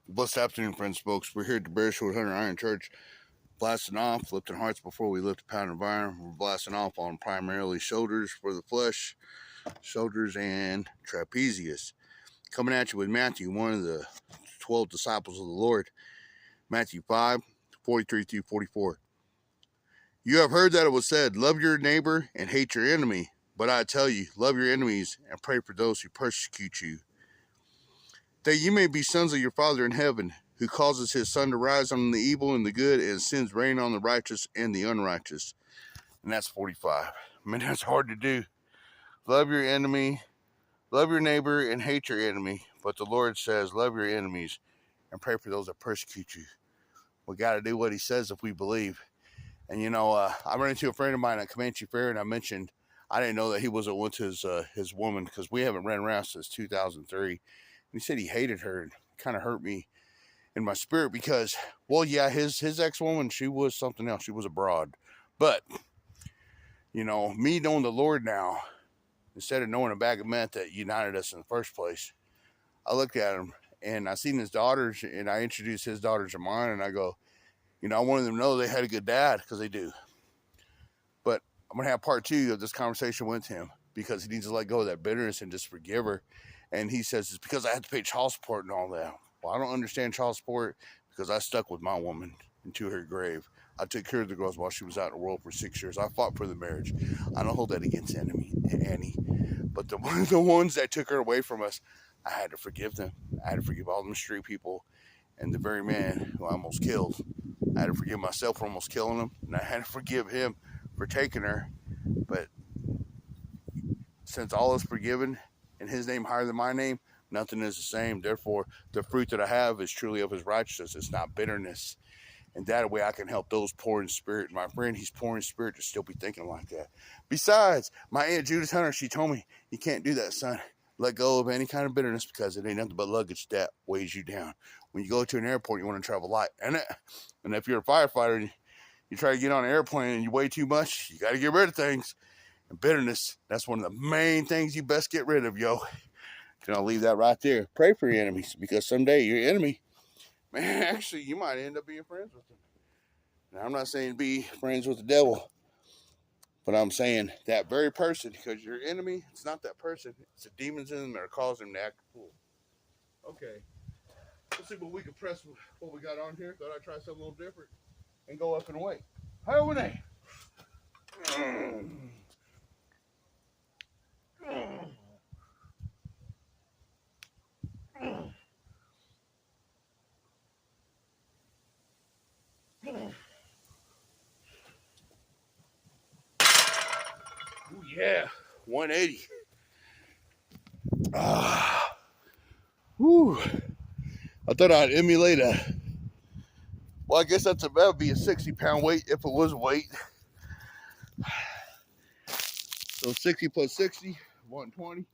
Blessed afternoon, friends, folks. We're here at the Bearswood Hunter IronChurch, blasting off, lifting hearts before we lift a pound of iron. We're blasting off on primarily shoulders for the flesh, shoulders and trapezius. Coming at you with Matthew, one of the 12 disciples of the Lord. Matthew 5:43-44. You have heard that it was said, love your neighbor and hate your enemy. But I tell you, love your enemies and pray for those who persecute you, that you may be sons of your Father in heaven, who causes his sun to rise on the evil and the good, and sends rain on the righteous and the unrighteous. And that's 45. I mean, that's hard to do. Love your enemy, love your neighbor, and hate your enemy. But the Lord says, love your enemies and pray for those that persecute you. We got to do what he says if we believe. And, I ran into a friend of mine at Comanche Fair, and I mentioned I didn't know that he wasn't with his woman, because we haven't ran around since 2003. And he said he hated her, and it kind of hurt me in my spirit because, well, yeah, his ex-woman, she was something else. She was a broad. But, me knowing the Lord now, instead of knowing a bag of meth that united us in the first place, I looked at him, and I seen his daughters, and I introduced his daughters to mine, and I go, I wanted them to know they had a good dad, because they do. But I'm going to have part 2 of this conversation with him, because he needs to let go of that bitterness and just forgive her. And he says, it's because I had to pay child support and all that. Well, I don't understand child support, because I stuck with my woman into her grave. I took care of the girls while she was out in the world for 6 years. I fought for the marriage. I don't hold that against Annie. But the ones that took her away from us, I had to forgive them. I had to forgive all them street people and the very man who I almost killed. I had to forgive myself for almost killing him, and I had to forgive him for taking her. But since all is forgiven in his name higher than my name, nothing is the same. Therefore, the fruit that I have is truly of his righteousness. It's not bitterness. And that way I can help those poor in spirit. And my friend, he's poor in spirit to still be thinking like that. Besides, my Aunt Judith Hunter, she told me, you can't do that, son. Let go of any kind of bitterness, because it ain't nothing but luggage that weighs you down. When you go to an airport, you want to travel light. And if you're a firefighter and you try to get on an airplane and you weigh too much, you got to get rid of things. And bitterness, that's one of the main things you best get rid of, yo. And I'll leave that right there. Pray for your enemies, because someday your enemy, man, actually, you might end up being friends with them. Now, I'm not saying be friends with the devil, but I'm saying that very person, because your enemy, it's not that person. It's the demons in them that are causing them to act a fool. Okay. Let's see what we can press what we got on here. Thought I'd try something a little different and go up and away. Hi, over there. Oh, yeah. 180. Whew. I thought I'd emulate well, I guess that would be a 60-pound weight if it was a weight. So 60 plus 60, 120.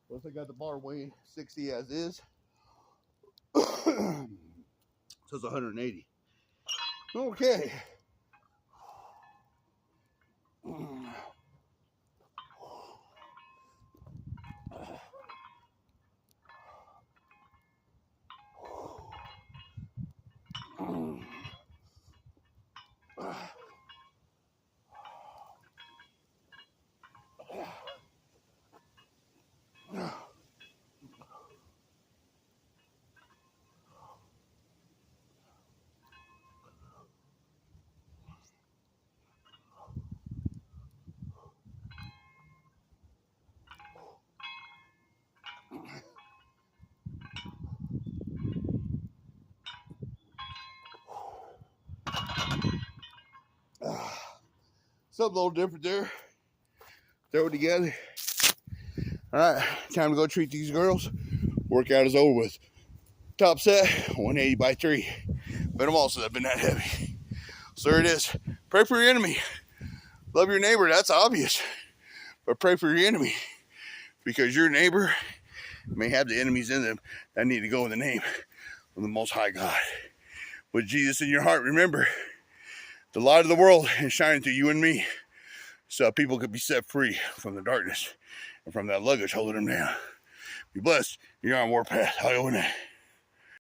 Plus I got the bar weighing 60 as is. So it's 180. Okay. Something a little different there. Throw it together. All right, time to go treat these girls. Workout is over with. Top set, 180 by 3. But I'm also been that heavy. So there it is. Pray for your enemy. Love your neighbor, that's obvious. But pray for your enemy, because your neighbor may have the enemies in them that need to go in the name of the Most High God. With Jesus in your heart, remember, the light of the world is shining through you and me, so people could be set free from the darkness and from that luggage holding them down. Be blessed. You're on Warpath. Hi,